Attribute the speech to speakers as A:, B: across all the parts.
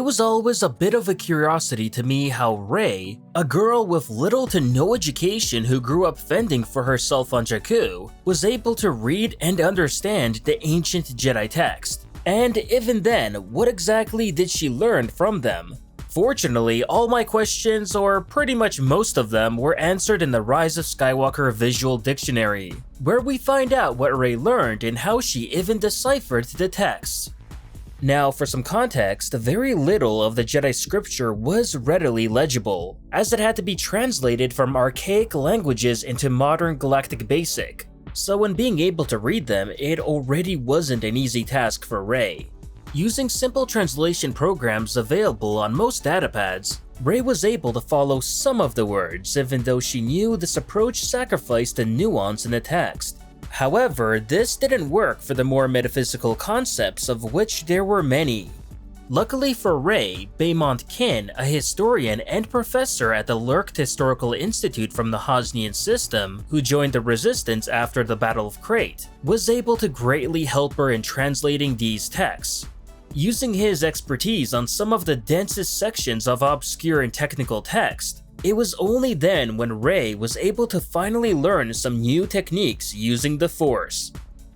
A: was always a bit of a curiosity to me how Rey, a girl with little to no education who grew up fending for herself on Jakku, was able to read and understand the ancient Jedi text. And even then, what exactly did she learn from them? Fortunately, all my questions, or pretty much most of them, were answered in the Rise of Skywalker visual dictionary, where we find out what Rey learned and how she even deciphered the text. Now, for some context, very little of the Jedi scripture was readily legible, as it had to be translated from archaic languages into modern Galactic Basic, so when being able to read them, it already wasn't an easy task for Rey. Using simple translation programs available on most datapads, Rey was able to follow some of the words, even though she knew this approach sacrificed the nuance in the text. However, this didn't work for the more metaphysical concepts, of which there were many. Luckily for Rey, Baymont Kin, a historian and professor at the Lurkt Historical Institute from the Hosnian system, who joined the Resistance after the Battle of Crate, was able to greatly help her in translating these texts. Using his expertise on some of the densest sections of obscure and technical text, it was only then when Rey was able to finally learn some new techniques using the Force.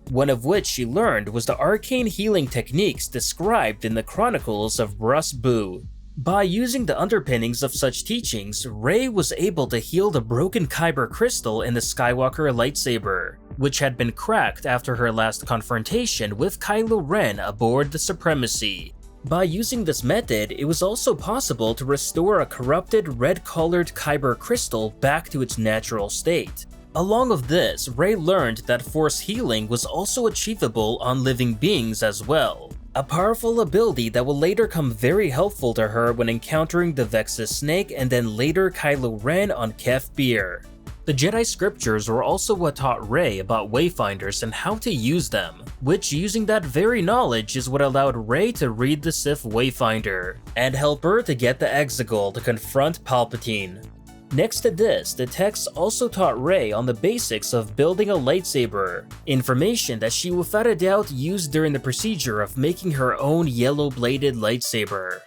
A: One of which she learned was the arcane healing techniques described in the Chronicles of Rus Bu. By using the underpinnings of such teachings, Rey was able to heal the broken Kyber crystal in the Skywalker lightsaber, which had been cracked after her last confrontation with Kylo Ren aboard the Supremacy. By using this method, it was also possible to restore a corrupted red-colored Kyber crystal back to its natural state. Along with this, Rey learned that Force healing was also achievable on living beings as well, a powerful ability that will later come very helpful to her when encountering the Vexus Snake and then later Kylo Ren on Kef Bir. The Jedi scriptures were also what taught Rey about Wayfinders and how to use them, which using that very knowledge is what allowed Rey to read the Sith Wayfinder, and help her to get the Exegol to confront Palpatine. Next to this, the text also taught Rey on the basics of building a lightsaber, information that she without a doubt used during the procedure of making her own yellow-bladed lightsaber.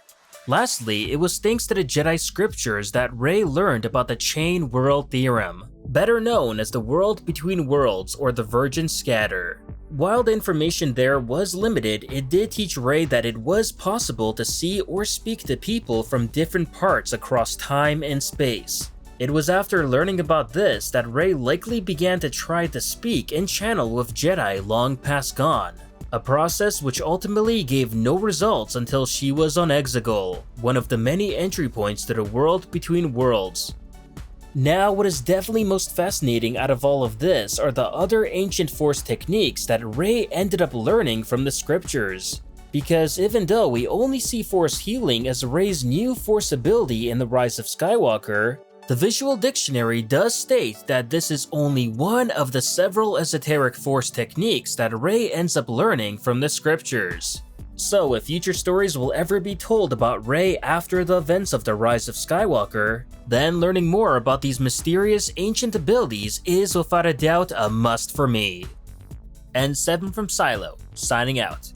A: Lastly, it was thanks to the Jedi scriptures that Rey learned about the Chain World Theorem, better known as the World Between Worlds or the Virgin Scatter. While the information there was limited, it did teach Rey that it was possible to see or speak to people from different parts across time and space. It was after learning about this that Rey likely began to try to speak and channel with Jedi long past gone, a process which ultimately gave no results until she was on Exegol, one of the many entry points to the World Between Worlds. Now, what is definitely most fascinating out of all of this are the other ancient Force techniques that Rey ended up learning from the scriptures. Because even though we only see Force healing as Rey's new Force ability in the Rise of Skywalker, the visual dictionary does state that this is only one of the several esoteric Force techniques that Rey ends up learning from the scriptures. So if future stories will ever be told about Rey after the events of the Rise of Skywalker, then learning more about these mysterious ancient abilities is without a doubt a must for me. N7 from Silo, signing out.